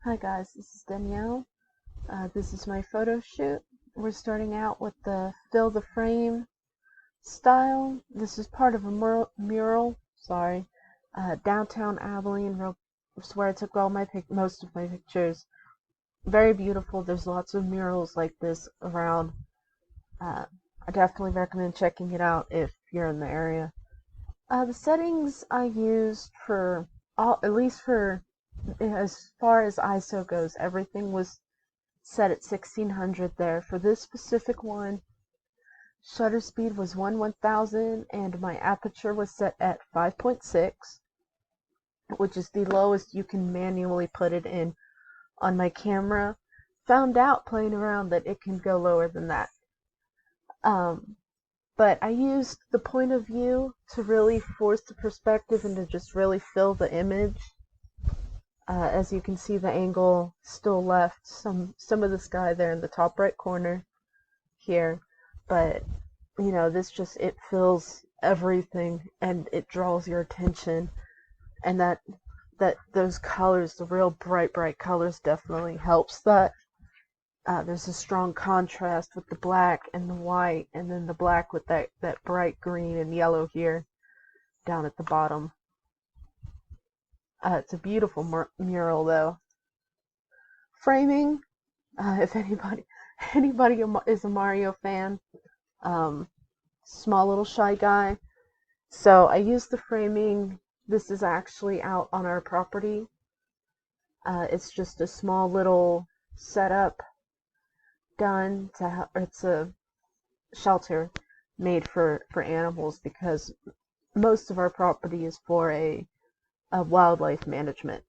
Hi guys, this is Danielle. This is my photo shoot. We're starting out with the fill the frame style. This is part of a mural, downtown Abilene, is where I took most of my pictures. Very beautiful. There's lots of murals like this around. I definitely recommend checking it out if you're in the area. The settings I used for at least for as far as ISO goes, everything was set at 1600 there. For this specific one, shutter speed was 1/1000 and my aperture was set at 5.6, which is the lowest you can manually put it in on my camera. Found out playing around that it can go lower than that. But I used the point of view to really force the perspective and to just really fill the image. As you can see, the angle still left some of the sky there in the top right corner here, but it fills everything and it draws your attention, and those colors, the real bright colors, definitely helps that. There's a strong contrast with the black and the white, and then the black with that bright green and yellow here down at the bottom. It's a beautiful mural though. Framing, if anybody is a Mario fan, small little shy guy. So I used the framing. This is actually out on our property. It's just a small little setup done it's a shelter made for animals because most of our property is for a wildlife management.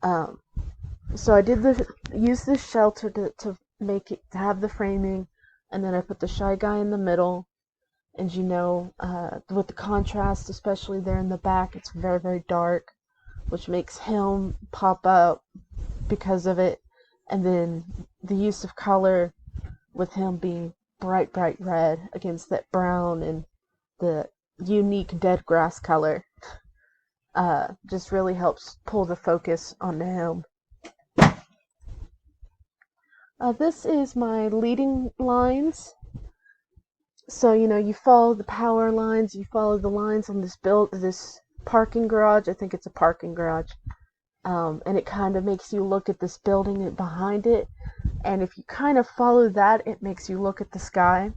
So I did use this shelter to have the framing, and then I put the shy guy in the middle, and with the contrast, especially there in the back, it's very dark, which makes him pop up because of it, and then the use of color with him being bright red against that brown and the unique dead grass color just really helps pull the focus onto him. This is my leading lines. So, you follow the power lines, you follow the lines on this parking garage. I think it's a parking garage. And it kind of makes you look at this building behind it. And if you kind of follow that, it makes you look at the sky.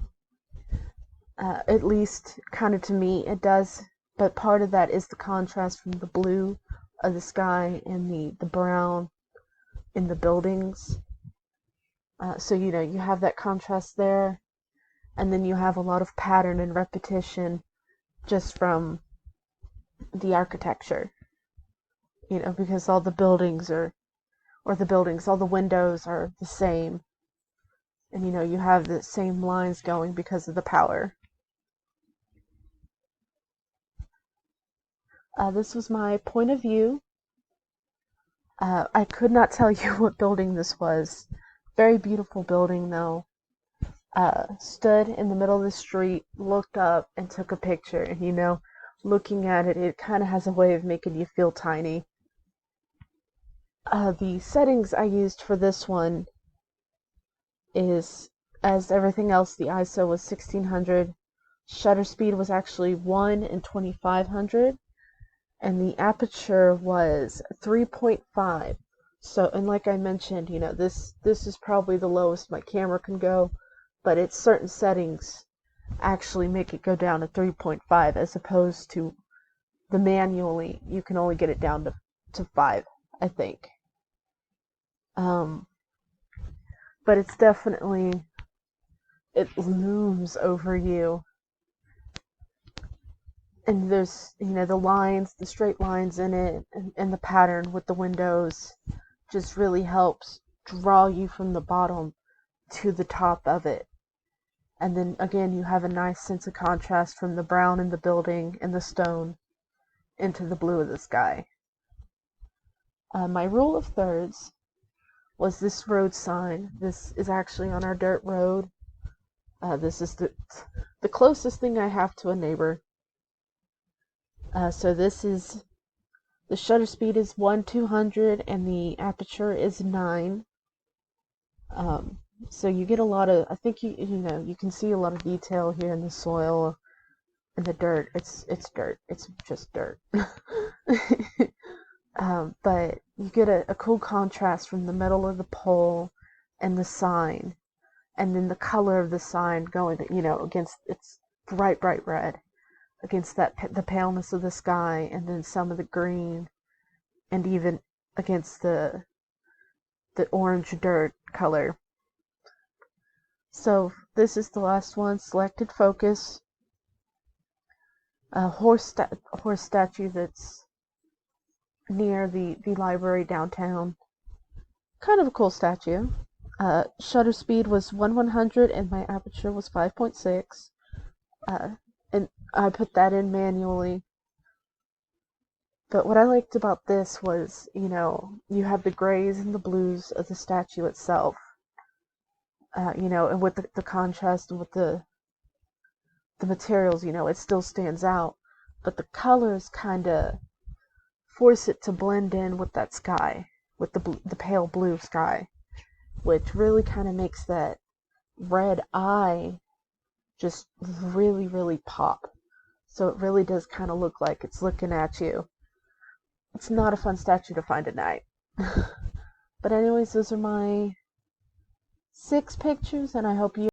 At least, kind of to me, it does. But part of that is the contrast from the blue of the sky and the brown in the buildings. So, you have that contrast there. And then you have a lot of pattern and repetition just from the architecture. Because all the buildings all the windows are the same. And, you have the same lines going because of the power. This was my point of view. I could not tell you what building this was. Very beautiful building, though. Stood in the middle of the street, looked up, and took a picture. And, looking at it, it kind of has a way of making you feel tiny. The settings I used for this one is, as everything else, the ISO was 1600. Shutter speed was actually 1 in 2500. And the aperture was 3.5. So, and like I mentioned, this is probably the lowest my camera can go, but it's certain settings actually make it go down to 3.5 as opposed to the manually, you can only get it down to 5, I think. But it's definitely, it looms over you. And there's, the straight lines in it, and the pattern with the windows just really helps draw you from the bottom to the top of it. And then again, you have a nice sense of contrast from the brown in the building and the stone into the blue of the sky. My rule of thirds was this road sign. This is actually on our dirt road. This is the closest thing I have to a neighbor. So this is The shutter speed is 1/200 and the aperture is 9. Um, so you get a lot of, I think you can see a lot of detail here in the soil and the dirt. It's dirt. It's just dirt. But you get a cool contrast from the middle of the pole and the sign, and then the color of the sign going, against it's bright, bright red against the paleness of the sky, and then some of the green, and even against the orange dirt color. So this is the last one, selected focus. A horse statue that's near the library downtown. Kind of a cool statue. Shutter speed was 1/100 and my aperture was 5.6. And I put that in manually. But what I liked about this was, you have the grays and the blues of the statue itself. And with the contrast and with the materials, it still stands out. But the colors kind of force it to blend in with that sky, with the pale blue sky, which really kind of makes that red eye just really, really pop. So it really does kind of look like it's looking at you. It's not a fun statue to find at night. But anyways, those are my 6 pictures, and I hope you